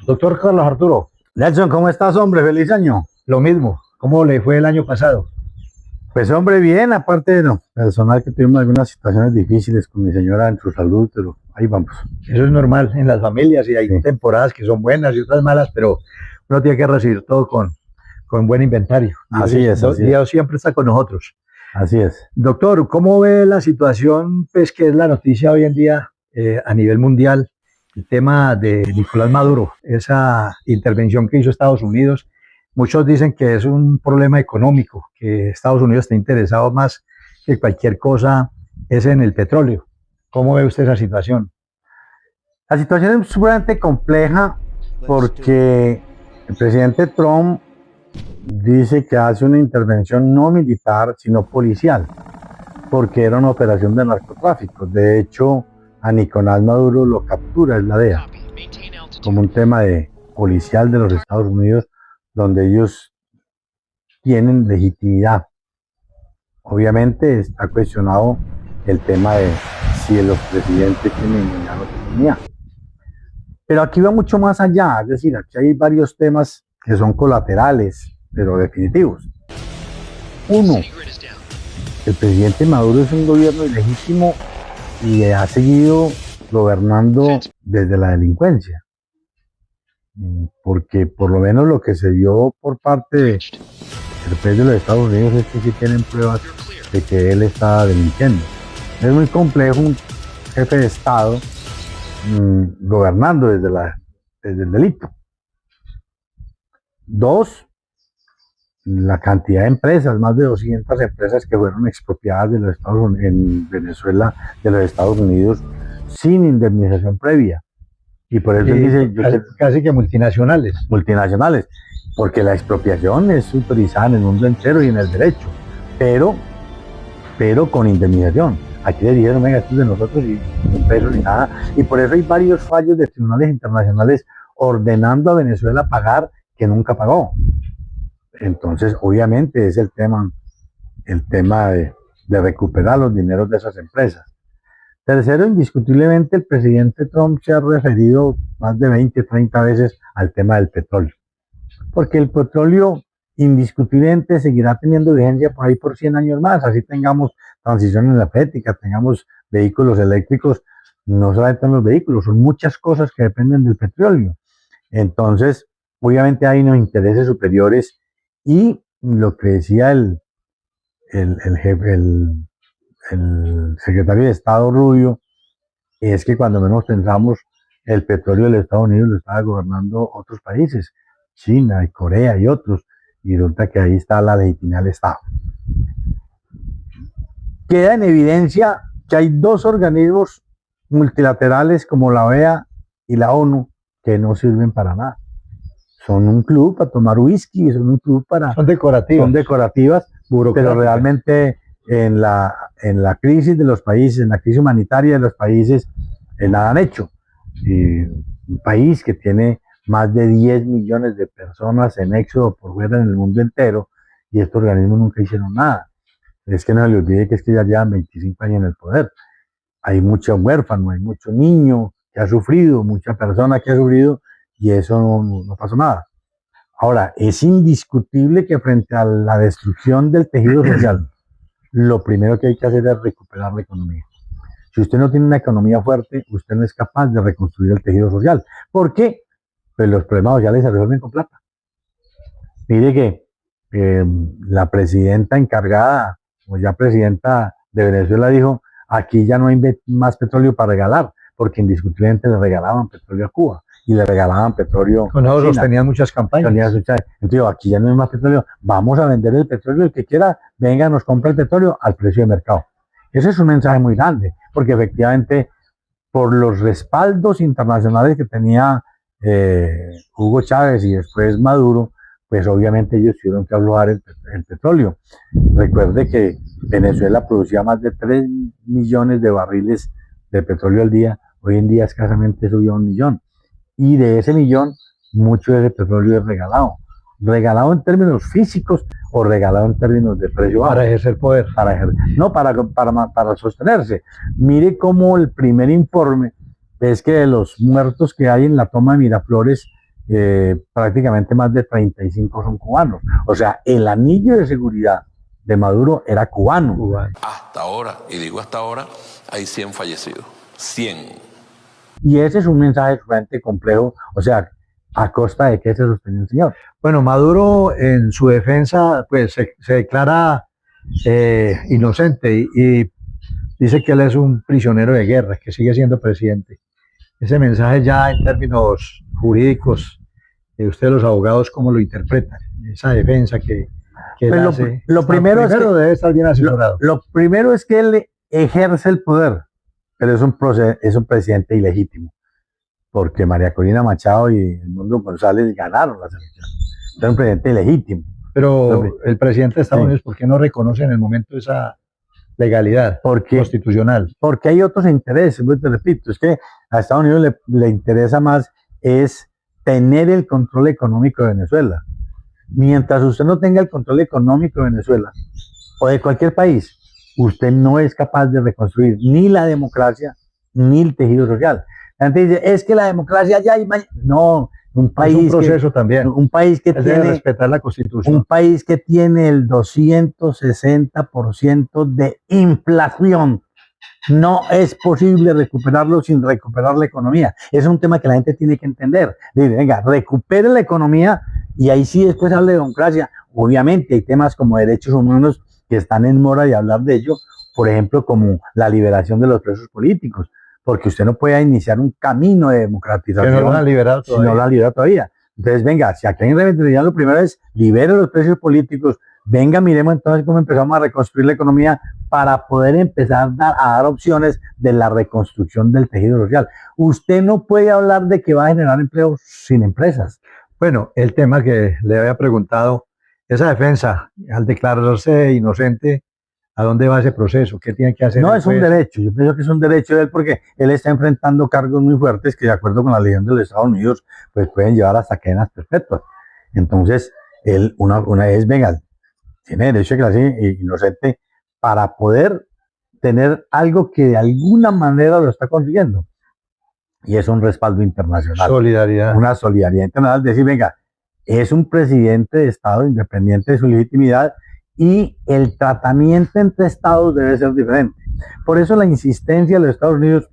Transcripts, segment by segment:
Doctor Carlos Arturo, Nelson, ¿cómo estás, hombre? Feliz año. lo mismo. ¿Cómo le fue el año pasado? Pues, hombre, bien, aparte de lo personal que tuvimos algunas situaciones difíciles con mi señora en su salud, pero ahí vamos. Eso es normal en las familias y hay Sí. temporadas que son buenas y otras malas, pero uno tiene que recibir todo con buen inventario. Así es, así es. Dios siempre está con nosotros. Así es. Doctor, ¿cómo ve la situación, pues, que es la noticia hoy en día a nivel mundial? El tema de Nicolás Maduro, esa intervención que hizo Estados Unidos. Muchos dicen que es un problema económico, que Estados Unidos está interesado más que cualquier cosa es en el petróleo. ¿Cómo ve usted esa situación? La situación es sumamente compleja porque el presidente Trump dice que hace una intervención no militar, sino policial, porque era una operación de narcotráfico. De hecho, a Nicolás Maduro lo captura la DEA como un tema de policial de los Estados Unidos, donde ellos tienen legitimidad. Obviamente está cuestionado el tema de si los presidentes tienen inmunidad o no tienen inmunidad. Pero aquí va mucho más allá, es decir, aquí hay varios temas que son colaterales, pero definitivos. Uno, el presidente Maduro es un gobierno ilegítimo y ha seguido gobernando desde la delincuencia. Porque por lo menos lo que se vio por parte del presidente de los Estados Unidos es que sí tienen pruebas de que él está delinquiendo. Es muy complejo un jefe de Estado gobernando desde el delito. Dos, la cantidad de empresas, más de 200 empresas que fueron expropiadas de los Estados Unidos, en Venezuela, de los Estados Unidos, sin indemnización previa. Y por eso dice casi que multinacionales. Multinacionales, porque la expropiación es autorizada en el mundo entero y en el derecho, pero con indemnización. Aquí le dijeron, venga, esto es de nosotros y sin peso ni nada. Y por eso hay varios fallos de tribunales internacionales ordenando a Venezuela pagar que nunca pagó. Entonces, obviamente, es el tema de recuperar los dineros de esas empresas. Tercero, indiscutiblemente, el presidente Trump se ha referido más de 20, 30 veces al tema del petróleo. Porque el petróleo indiscutiblemente seguirá teniendo vigencia por ahí por 100 años más. Así tengamos transición energética, tengamos vehículos eléctricos, no solamente los vehículos, son muchas cosas que dependen del petróleo. Entonces, obviamente hay unos intereses superiores y lo que decía el secretario de Estado Rubio es que cuando menos pensamos el petróleo de Estados Unidos lo estaba gobernando otros países, China y Corea y otros, y resulta que ahí está la legitimidad del Estado. Queda en evidencia que hay dos organismos multilaterales como la OEA y la ONU que no sirven para nada. Son un club para tomar whisky, son un club para... Son decorativas, pero realmente en la crisis de los países, en la crisis humanitaria de los países, nada han hecho. Y un país que tiene más de 10 millones de personas en éxodo por fuera en el mundo entero, y estos organismos nunca hicieron nada. Es que no se le olvide que es que ya llevan 25 años en el poder. Hay mucho huérfano, hay mucho niño que ha sufrido, mucha persona que ha sufrido, y eso no pasó nada. Ahora, es indiscutible que frente a la destrucción del tejido social, lo primero que hay que hacer es recuperar la economía. Si usted no tiene una economía fuerte, usted no es capaz de reconstruir el tejido social. ¿Por qué? Pues los problemas sociales se resuelven con plata. Mire que la presidenta encargada, o ya presidenta de Venezuela, dijo, aquí ya no hay más petróleo para regalar, porque indiscutiblemente le regalaban petróleo a Cuba y le regalaban petróleo con nosotros tenían muchas campañas. Entonces, aquí ya no hay más petróleo, vamos a vender el petróleo, el que quiera, venga, nos compra el petróleo al precio de mercado. Ese es un mensaje muy grande, porque efectivamente, por los respaldos internacionales que tenía Hugo Chávez y después Maduro, pues obviamente ellos tuvieron que aflojar el petróleo. Recuerde que Venezuela producía más de 3 millones de barriles de petróleo al día, hoy en día escasamente subió a 1 millón. Y de ese millón, mucho de ese petróleo es regalado. Regalado en términos físicos o regalado en términos de precio bajo. Para ejercer poder. Para sostenerse. Mire cómo el primer informe es que de los muertos que hay en la toma de Miraflores, prácticamente más de 35 son cubanos. O sea, el anillo de seguridad de Maduro era cubano. Hasta ahora, y digo hasta ahora, hay 100 fallecidos. 100. Y ese es un mensaje sumamente complejo. O sea, ¿a costa de qué se sostiene el señor? Bueno, Maduro en su defensa pues se declara inocente y dice que él es un prisionero de guerra, que sigue siendo presidente. Ese mensaje ya en términos jurídicos, ustedes los abogados, ¿cómo lo interpretan? Esa defensa que él Pues hace. Lo primero es que debe estar bien asesorado. Lo primero es que él ejerce el poder, pero es un presidente ilegítimo, porque María Corina Machado y Edmundo González ganaron las elecciones. Es un presidente ilegítimo. Pero el presidente de Estados Unidos, ¿por qué no reconoce en el momento esa legalidad constitucional? Porque hay otros intereses, te repito, es que a Estados Unidos le interesa más es tener el control económico de Venezuela. Mientras usted no tenga el control económico de Venezuela o de cualquier país, usted no es capaz de reconstruir ni la democracia ni el tejido social. La gente dice, es que la democracia ya hay... No, un país... Es un proceso también. Un país que tiene... Debe respetar la Constitución. Un país que tiene el 260% de inflación. No es posible recuperarlo sin recuperar la economía. Es un tema que la gente tiene que entender. Dice, venga, recupere la economía y ahí sí después hable de democracia. Obviamente hay temas como derechos humanos que están en mora de hablar de ello, por ejemplo, como la liberación de los presos políticos, porque usted no puede iniciar un camino de democratización. Que no lo han liberado todavía. Si no lo han liberado todavía. Entonces, venga, si aquí en Reventería lo primero es libere los presos políticos, venga, miremos entonces cómo empezamos a reconstruir la economía para poder empezar a dar opciones de la reconstrucción del tejido social. Usted no puede hablar de que va a generar empleo sin empresas. Bueno, el tema que le había preguntado, esa defensa, al declararse inocente, ¿a dónde va ese proceso? ¿Qué tiene que hacer? No, es un derecho. Yo pienso que es un derecho de él porque él está enfrentando cargos muy fuertes que, de acuerdo con la ley de los Estados Unidos, pues pueden llevar hasta cadenas perpetuas. Entonces, él, una vez, venga, tiene derecho a declararse inocente para poder tener algo que de alguna manera lo está consiguiendo. Y es un respaldo internacional. Solidaridad. Una solidaridad internacional. Decir, venga, es un presidente de Estado independiente de su legitimidad y el tratamiento entre Estados debe ser diferente. Por eso la insistencia de los Estados Unidos,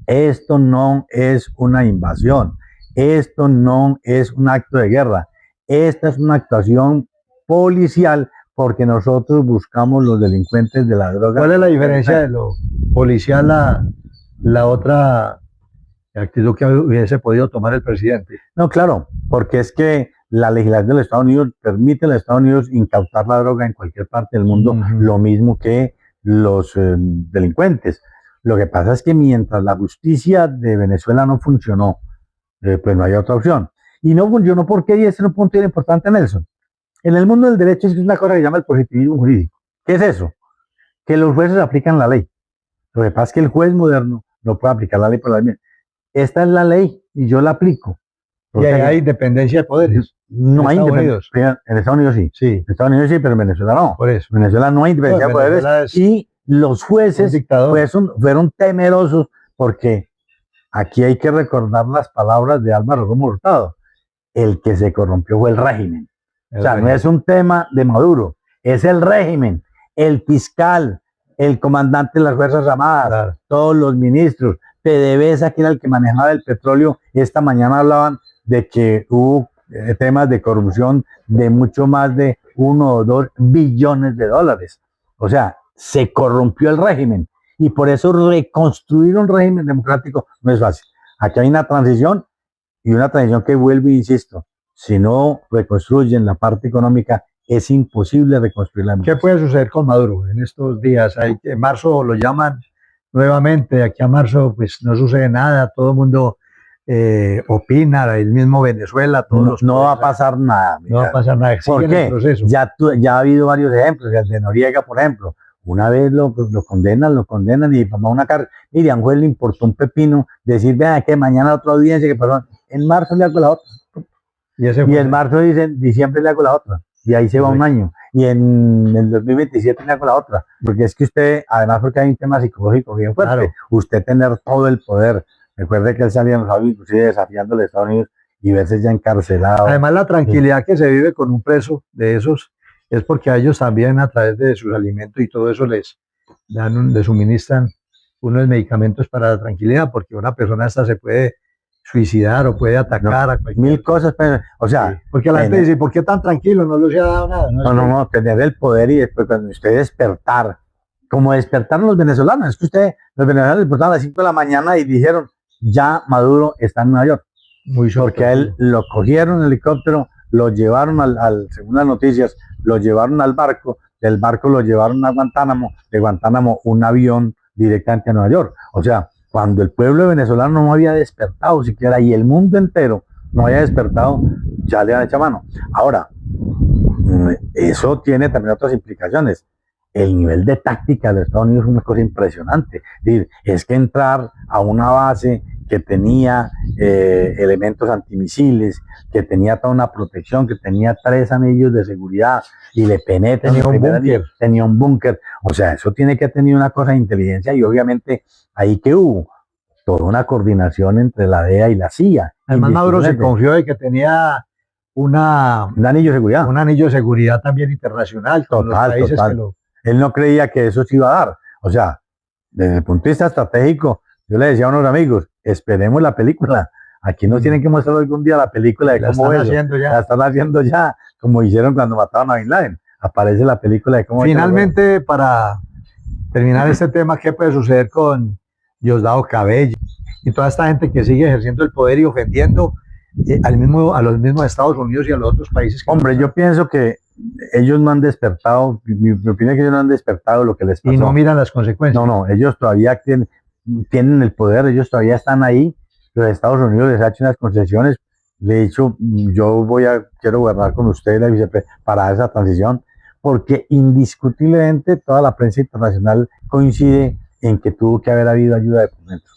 esto no es una invasión, esto no es un acto de guerra, esta es una actuación policial porque nosotros buscamos los delincuentes de la droga. ¿Cuál es la diferencia de lo policial la otra actitud que hubiese podido tomar el presidente? No, claro, porque es que la legislación de los Estados Unidos permite a los Estados Unidos incautar la droga en cualquier parte del mundo, lo mismo que los delincuentes. Lo que pasa es que mientras la justicia de Venezuela no funcionó, pues no hay otra opción. Y no funcionó porque, y ese es un punto bien importante, Nelson. En el mundo del derecho es una cosa que se llama el positivismo jurídico. ¿Qué es eso? Que los jueces aplican la ley. Lo que pasa es que el juez moderno no puede aplicar la ley por la ley. Esta es la ley y yo la aplico. Y ahí hay independencia de poderes. No hay independencia. En Estados Unidos sí. En Estados Unidos sí, pero en Venezuela no. Por eso. En Venezuela no hay independencia de poderes. Y los jueces fueron temerosos porque aquí hay que recordar las palabras de Álvaro Gómez Hurtado. El que se corrompió fue el régimen. O sea, no es un tema de Maduro, es el régimen, el fiscal, el comandante de las Fuerzas Armadas, todos los ministros. PDVSA, que era el que manejaba el petróleo, esta mañana hablaban de que hubo temas de corrupción de mucho más de 1 o 2 billones de dólares. O sea, se corrompió el régimen y por eso reconstruir un régimen democrático no es fácil. Aquí hay una transición y una transición que vuelvo e insisto, si no reconstruyen la parte económica, es imposible reconstruir la democracia. ¿Qué puede suceder con Maduro en estos días? En marzo lo llaman nuevamente, aquí a marzo pues no sucede nada, todo el mundo opina, el mismo Venezuela, todos no va a pasar nada. No va a pasar nada. ¿Por qué? Ya ha habido varios ejemplos, el de Noriega, por ejemplo. Una vez lo condenan y va a una cárcel. Mire, a un juez le importó un pepino decir, vea que mañana otra audiencia, que perdón, en marzo le hago la otra. Y en marzo dicen, diciembre le hago la otra. Y ahí se va un año. Y en el 2027 le hago la otra. Porque es que usted, además porque hay un tema psicológico bien fuerte, usted tener todo el poder. Recuerde que él salía en los audios, inclusive desafiando a los Estados Unidos y verse ya encarcelado. Además, la tranquilidad que se vive con un preso de esos es porque a ellos también, a través de sus alimentos y todo eso, les suministran unos medicamentos para la tranquilidad, porque una persona hasta se puede suicidar o puede atacar a cualquier... Mil cosas, pero, o sea... Sí, porque la gente dice, ¿por qué tan tranquilo? No les ha dado nada. No, tener el poder y después cuando usted despertar, como despertaron los venezolanos, es que los venezolanos despertaron a las 5 de la mañana y dijeron, ya Maduro está en Nueva York. Muy porque a él lo cogieron en helicóptero, lo llevaron según las noticias, lo llevaron al barco, del barco lo llevaron a Guantánamo, de Guantánamo un avión directamente a Nueva York. O sea, cuando el pueblo venezolano no había despertado siquiera y el mundo entero no había despertado, ya le han hecho mano. Ahora, eso tiene también otras implicaciones. El nivel de táctica de Estados Unidos es una cosa impresionante. Es que entrar a una base que tenía elementos antimisiles, que tenía toda una protección, que tenía 3 anillos de seguridad y le penetran. Tenía un búnker. O sea, eso tiene que tener una cosa de inteligencia y obviamente ahí que hubo toda una coordinación entre la DEA y la CIA. Además, Maduro se confió de que tenía un anillo de seguridad. Un anillo de seguridad también internacional. Total. Él no creía que eso se iba a dar. O sea, desde el punto de vista estratégico, yo le decía a unos amigos, esperemos la película. Aquí nos tienen que mostrar algún día la película de cómo es. La están haciendo ya, como hicieron cuando mataron a Bin Laden. Aparece la película de cómo... Finalmente, para terminar este tema, ¿qué puede suceder con Diosdado Cabello y toda esta gente que sigue ejerciendo el poder y ofendiendo a los mismos Estados Unidos y a los otros países? Hombre, yo pienso que ellos no han despertado, mi opinión es que ellos no han despertado lo que les pasó. Y no miran las consecuencias. No, ellos todavía tienen el poder, ellos todavía están ahí. Los Estados Unidos les ha hecho unas concesiones. De hecho, yo quiero gobernar con ustedes para esa transición, porque indiscutiblemente toda la prensa internacional coincide en que tuvo que haber habido ayuda de por dentro.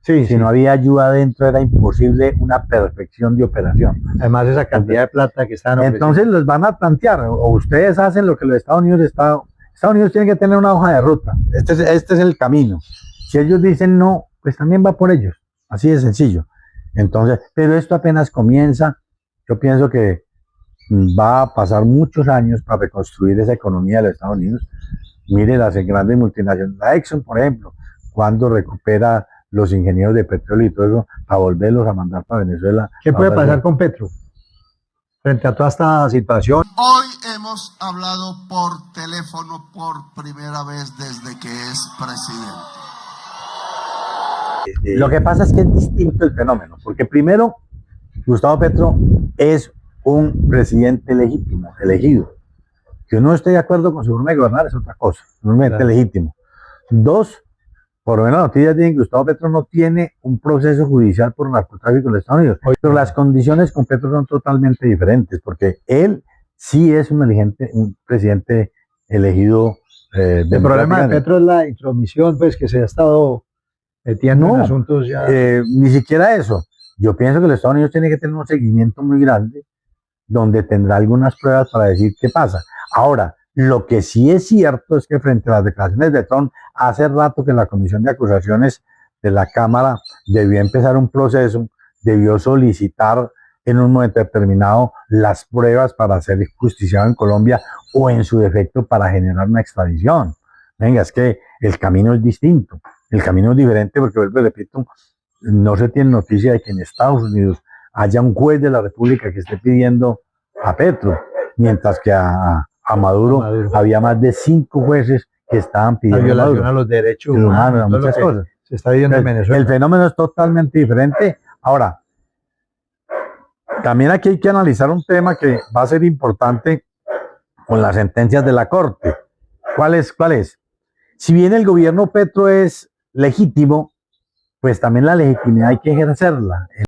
Si no había ayuda adentro era imposible una perfección de operación. Además, esa cantidad de plata que están ofreciendo. Entonces les van a plantear, o ustedes hacen lo que los Estados Unidos tiene que tener una hoja de ruta. Este es el camino. Si ellos dicen no, pues también va por ellos. Así de sencillo. Entonces, pero esto apenas comienza. Yo pienso que va a pasar muchos años para reconstruir esa economía de los Estados Unidos. Mire las grandes multinacionales. La Exxon, por ejemplo, cuando recupera los ingenieros de petróleo y todo eso, a volverlos a mandar para Venezuela. ¿Qué puede pasar con Petro frente a toda esta situación? Hoy hemos hablado por teléfono por primera vez desde que es presidente. Lo que pasa es que es distinto el fenómeno, porque primero, Gustavo Petro es un presidente legítimo, elegido. Que uno esté de acuerdo con su forma de gobernar es otra cosa, un presidente legítimo. 2, por lo menos las noticias dicen que Gustavo Petro no tiene un proceso judicial por narcotráfico en los Estados Unidos. Pero las condiciones con Petro son totalmente diferentes, porque él sí es un presidente elegido. El problema de Petro es la intromisión, pues, que se ha estado metiendo en asuntos ya. Ni siquiera eso. Yo pienso que los Estados Unidos tienen que tener un seguimiento muy grande, donde tendrá algunas pruebas para decir qué pasa. Ahora, lo que sí es cierto es que frente a las declaraciones de Trump, hace rato que la Comisión de Acusaciones de la Cámara debió empezar un proceso, debió solicitar en un momento determinado las pruebas para ser justiciado en Colombia o en su defecto para generar una extradición. Venga, es que el camino es distinto, el camino es diferente porque, vuelvo y repito, no se tiene noticia de que en Estados Unidos haya un juez de la República que esté pidiendo a Petro, mientras que a Maduro había más de 5 jueces que estaban pidiendo la violación a los derechos humanos, a muchas cosas. Se está viviendo en Venezuela. El fenómeno es totalmente diferente. Ahora, también aquí hay que analizar un tema que va a ser importante con las sentencias de la Corte. ¿Cuál es? Si bien el gobierno Petro es legítimo, pues también la legitimidad hay que ejercerla.